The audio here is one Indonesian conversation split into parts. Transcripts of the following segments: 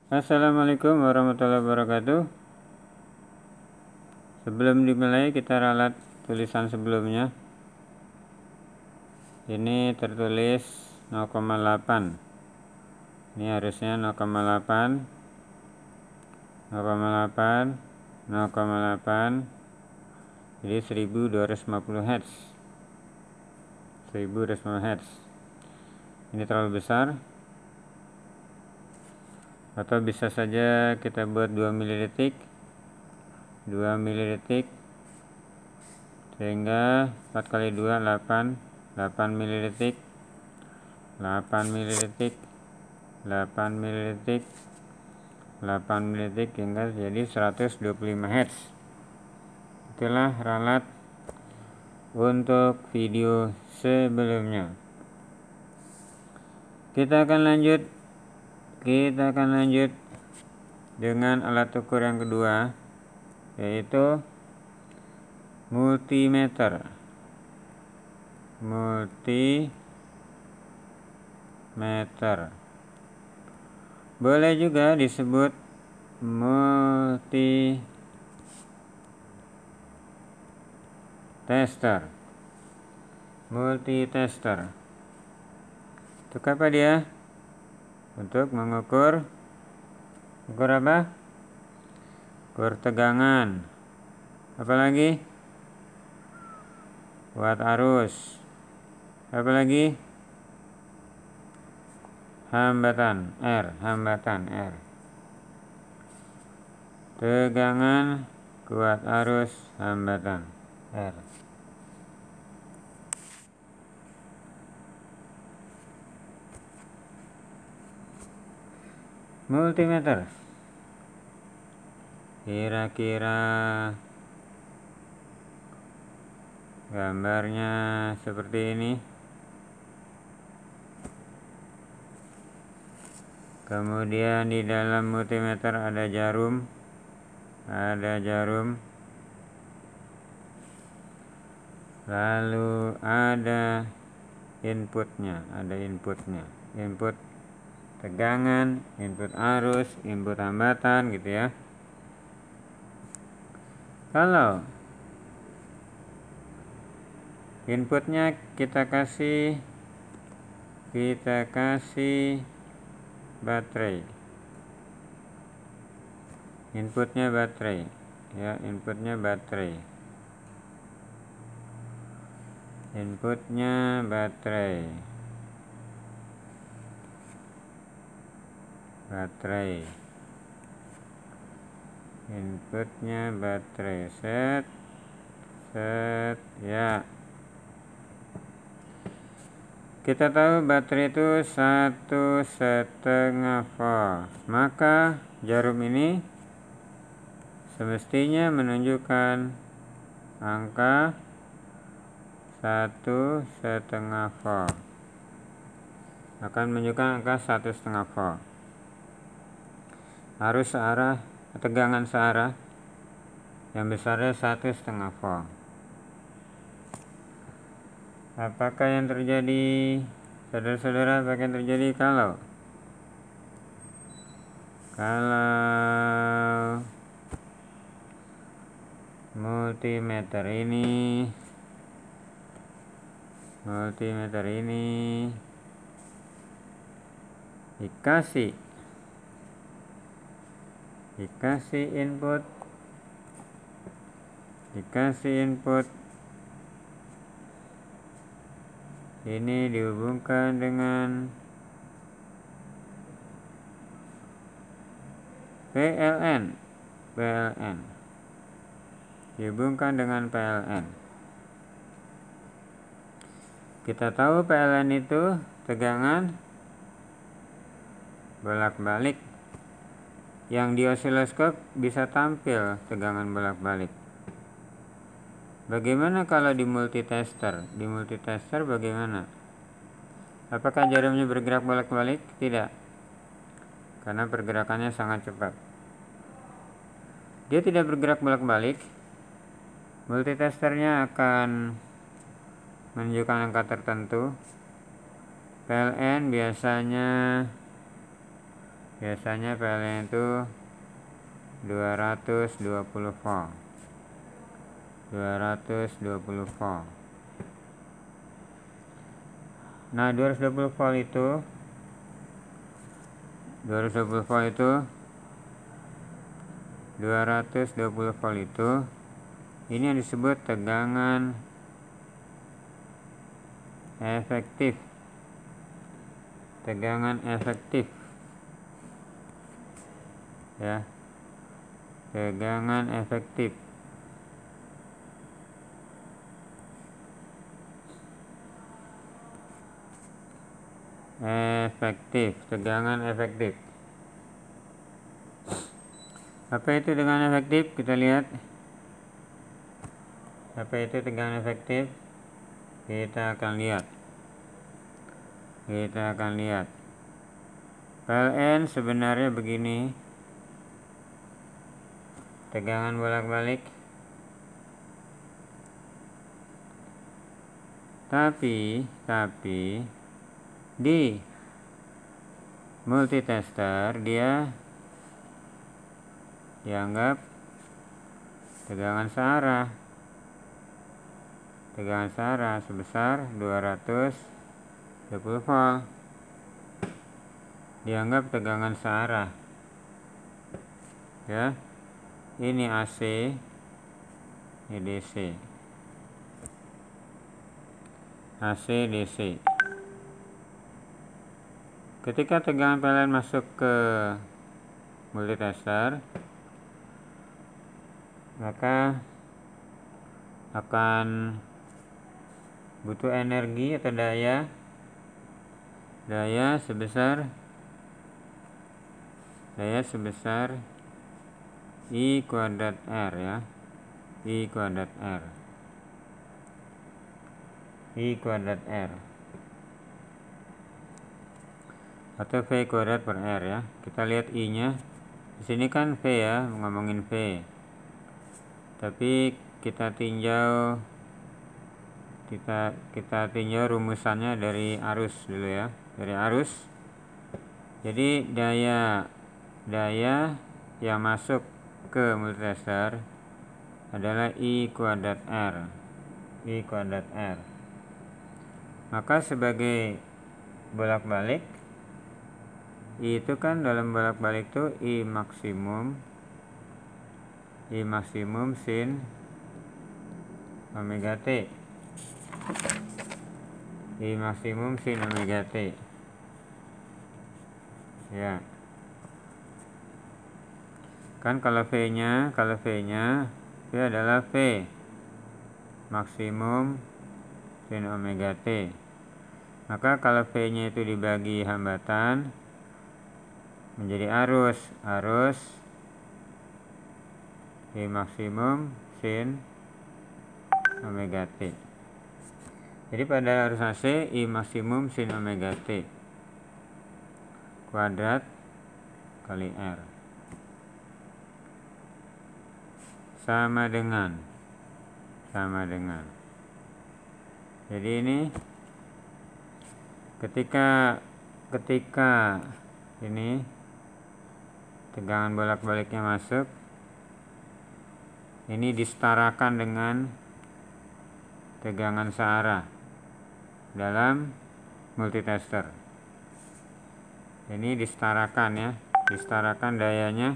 Assalamualaikum warahmatullahi wabarakatuh. Sebelum dimulai kita ralat tulisan sebelumnya. Ini tertulis 0,8. Ini harusnya 0,8 0,8 0,8. Jadi 1250 Hz. 1250 Hz. Ini terlalu besar. Atau bisa saja kita buat 2 ml, 2 ml, sehingga 4 kali 2 8 ml, 8 ml, 8 ml, 8 ml, hingga jadi 125 Hz. Itulah ralat untuk video sebelumnya. Kita akan lanjut dengan alat ukur yang kedua, yaitu multimeter. Boleh juga disebut multitester. Untuk apa dia? Untuk mengukur apa? Ukur tegangan. Apalagi? Watt arus. Apalagi? Hambatan R. Tegangan, kuat arus, hambatan R. Multimeter. Kira-kira gambarnya seperti ini. Kemudian di dalam multimeter ada jarum. Lalu ada inputnya. Input tegangan, input arus, input hambatan gitu ya. Kalau inputnya kita kasih baterai. Inputnya baterai. Set ya. Kita tahu baterai itu 1,5 volt. Maka jarum ini semestinya menunjukkan angka 1,5 volt. Akan menunjukkan angka 1,5 volt. Arus searah, tegangan searah yang besarnya 1,5 volt. Apakah yang terjadi, saudara-saudara? Apa yang terjadi kalau multimeter ini dikasih input, ini dihubungkan dengan PLN. Kita tahu PLN itu tegangan bolak-balik. Yang di osiloskop bisa tampil tegangan bolak-balik. Bagaimana kalau di multitester? Di multitester bagaimana? Apakah jarumnya bergerak bolak-balik? Tidak. Karena pergerakannya sangat cepat. Dia tidak bergerak bolak-balik. Multitesternya akan menunjukkan angka tertentu. PLN biasanya Biasanya PLN itu 220 volt. 220 volt. Nah, 220 volt itu 220 volt itu ini yang disebut tegangan efektif. Tegangan efektif. Ya. Tegangan efektif. Tegangan efektif. Apa itu tegangan efektif? Kita lihat. Apa itu tegangan efektif? Kita akan lihat. PLN sebenarnya begini. Tegangan bolak-balik. Tapi di multitester dia dianggap tegangan searah. Tegangan searah sebesar 220 volt. Dianggap tegangan searah. Ya. Ini AC, ini DC. AC, DC. Ketika tegangan PLN masuk ke multitester, maka akan butuh energi atau daya sebesar I kuadrat R, ya. I kuadrat R atau V kuadrat per R, ya. Kita lihat I nya di sini kan V, ya, ngomongin V, tapi kita tinjau rumusannya dari arus dulu, ya. Dari arus, jadi daya yang masuk ke multitester adalah I kuadrat R. Maka sebagai bolak-balik, I itu kan dalam bolak-balik itu I maksimum sin omega T. I maksimum sin omega T. Ya. Kan kalau V-nya V adalah V maksimum sin omega T. Maka kalau V-nya itu dibagi hambatan menjadi arus V maksimum sin omega T. Jadi pada arus AC I maksimum sin omega T kuadrat kali R sama dengan. Jadi ini ketika ini tegangan bolak-baliknya masuk, ini disetarakan dengan tegangan searah dalam multitester. Ini disetarakan, ya. Disetarakan dayanya,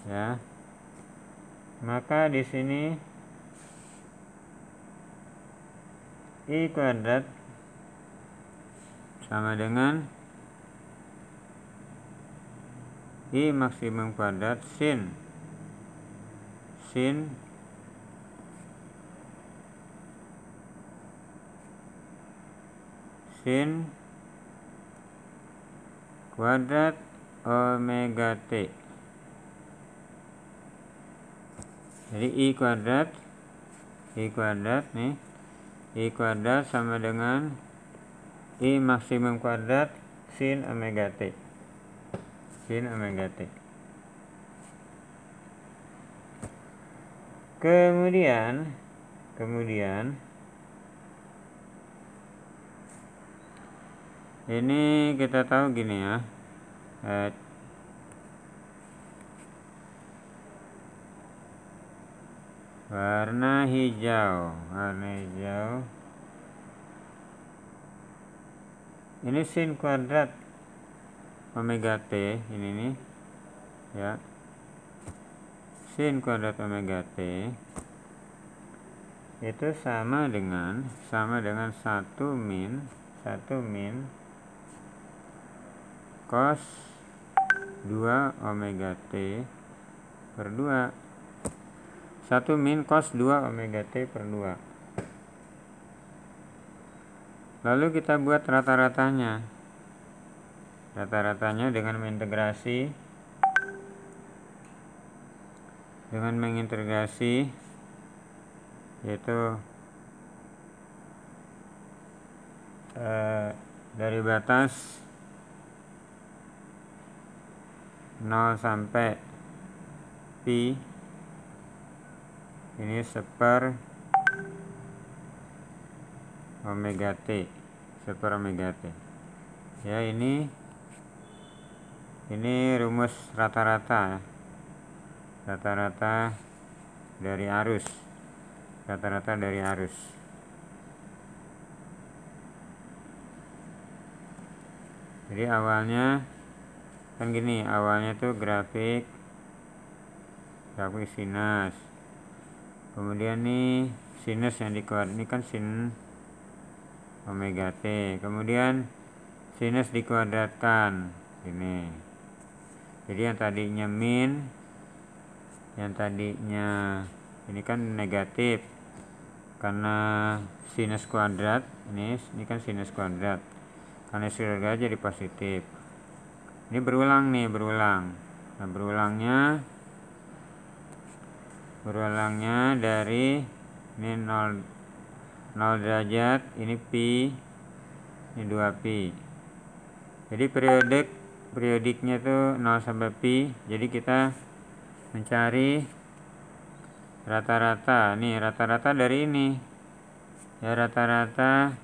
ya. Maka di sini I kuadrat sama dengan I maksimum kuadrat sin kuadrat omega T. Jadi I kuadrat nih, I kuadrat sama dengan I maksimum kuadrat sin omega T. Kemudian Ini kita tahu gini ya, warna hijau ini sin kuadrat omega T, ini nih ya, sin kuadrat omega T itu sama dengan 1 min cos 2 omega T per 2. 1 min cos 2 omega T per 2. Lalu kita buat rata-ratanya. Rata-ratanya dengan mengintegrasi yaitu dari batas 0 sampai pi, ini seper omega T, ya. Ini rumus rata-rata dari arus, jadi awalnya kan gini, awalnya tuh grafik sinus, kemudian nih sinus yang dikuadrat, ini kan sin omega T, kemudian sinus dikuadratkan ini. Jadi yang tadinya min, ini kan negatif karena sinus kuadrat, ini kan sinus kuadrat, karena sinus kuadrat jadi positif. Ini berulang. Nah, berulangnya dari ini 0 derajat, ini pi, ini 2 pi. Jadi periodiknya tuh 0 sampai pi. Jadi kita mencari rata-rata. Nih rata-rata dari ini ya, rata-rata.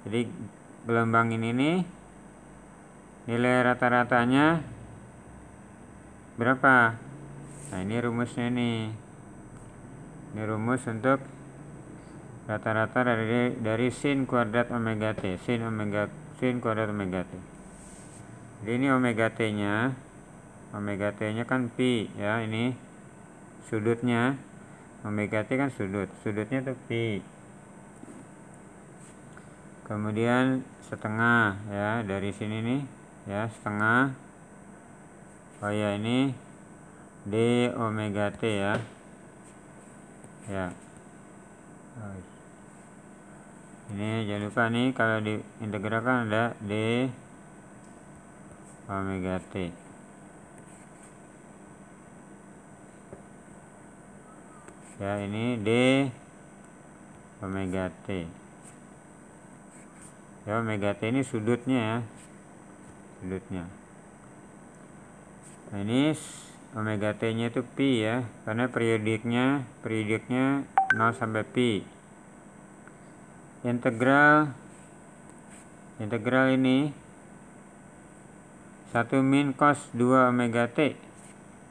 Jadi gelombang ini nih, nilai rata-ratanya berapa? Nah, ini rumusnya nih. Ini rumus untuk rata-rata dari sin kuadrat omega T, sin kuadrat omega T. Jadi ini omega T-nya kan pi ya, ini sudutnya omega T kan sudutnya tuh pi. Kemudian setengah ya, dari sini nih ya, setengah. Oh ya, ini d omega T ya. Ini jangan lupa nih, kalau diintegralkan ada d omega T. Ya, ini d omega T. Ya, omega T ini sudutnya ya. Nah, ini omega T-nya itu pi ya, karena periodiknya 0 sampai pi. Integral ini 1 min cos 2 omega T.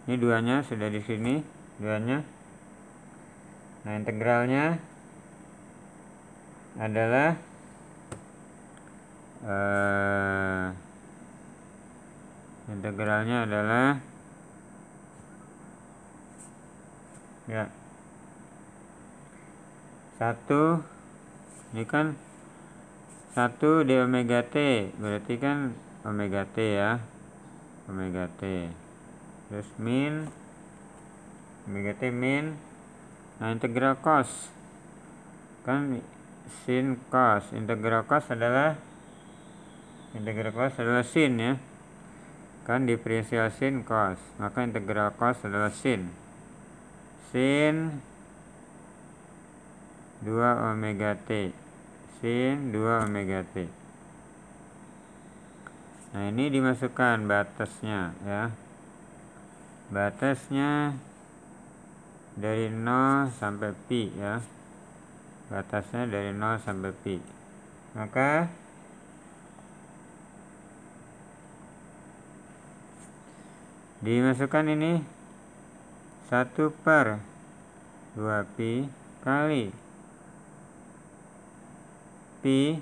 Ini duanya sudah di sini, duanya. Nah, integralnya adalah ya 1, ini kan 1 d omega T, berarti kan omega T ya, omega T. Terus min omega T min. Nah, integral cos kan sin cos, integral cos adalah sin ya, kan diferensial sin cos, maka integral cos adalah sin 2 omega T, sin 2 omega T. Nah, ini dimasukkan batasnya ya, batasnya dari 0 sampai pi ya, batasnya dari 0 sampai pi. Maka dimasukkan ini 1/2pi kali pi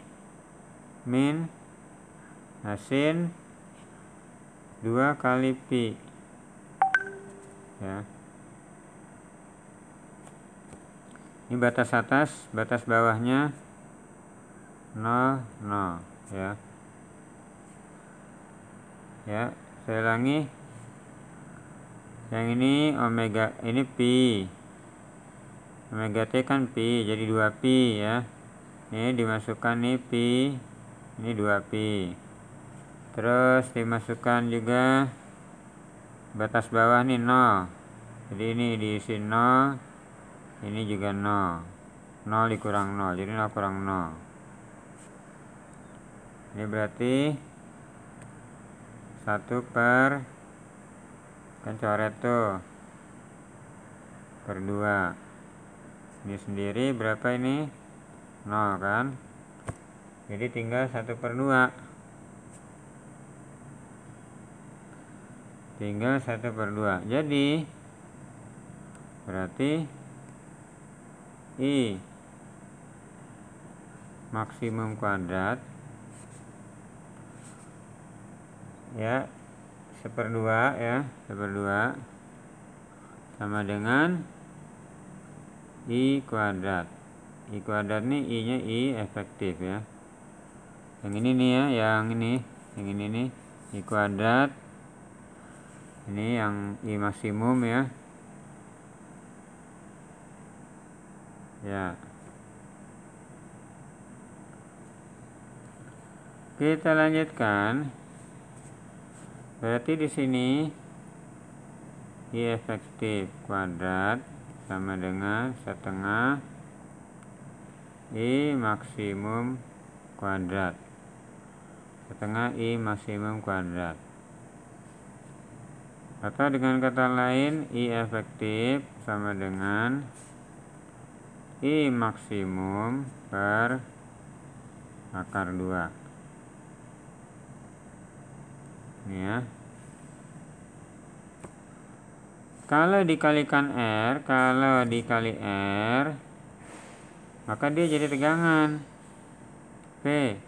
min sin 2 kali pi, ya. Ini batas atas, batas bawahnya 0, 0, ya. Ya, saya ulangi. Yang ini omega, ini pi. Omega T kan pi, jadi 2pi, ya. Ini dimasukkan nih pi, ini 2pi. Terus dimasukkan juga batas bawah nih 0. Jadi ini diisi 0, ini juga 0. 0 dikurang 0, jadi 0 kurang 0. Ini berarti 1 per, kan coret tuh, per 2. Ini sendiri berapa ini? 0 kan? Jadi tinggal 1/2. Tinggal 1/2. Jadi berarti I maksimum kuadrat, ya, 1/2, ya, 1/2 sama dengan I kuadrat. I kuadrat nih, I nya I efektif, ya. Yang ini nih, ya, yang ini nih I kuadrat. Ini yang I maksimum, ya. Ya. Kita lanjutkan. Berarti di sini I efektif kuadrat sama dengan setengah I maksimum kuadrat. Setengah I maksimum kuadrat. Atau dengan kata lain, I efektif sama dengan I maksimum per akar 2. Ini, ya. Kalau dikalikan R, maka dia jadi tegangan. P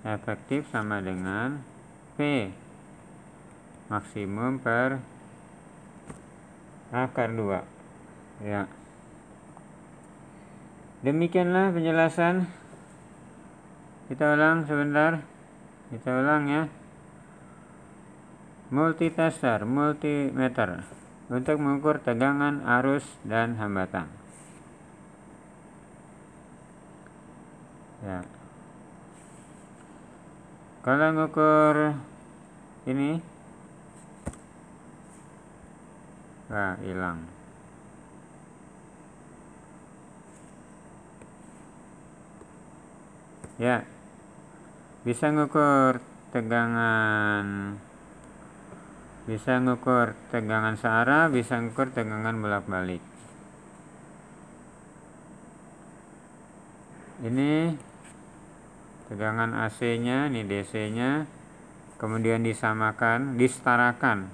efektif sama dengan P maksimum per akar 2. Ya. Demikianlah penjelasan. Kita ulang sebentar. Kita ulang, ya. Multitester, multimeter untuk mengukur tegangan, arus, dan hambatan. Ya. Kalau mengukur ini, hilang. Ya. Bisa mengukur tegangan, searah, bisa mengukur tegangan bolak-balik. Ini tegangan AC-nya, ini DC-nya, kemudian disetarakan.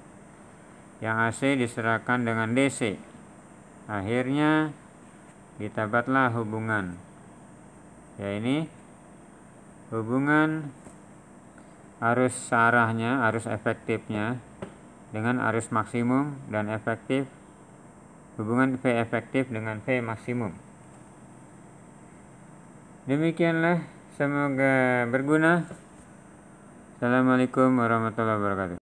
Yang AC disetarakan dengan DC. Akhirnya didapatlah hubungan. Ya, ini hubungan arus searahnya, arus efektifnya dengan arus maksimum dan efektif, hubungan V efektif dengan V maksimum. Demikianlah, semoga berguna. Assalamualaikum warahmatullahi wabarakatuh.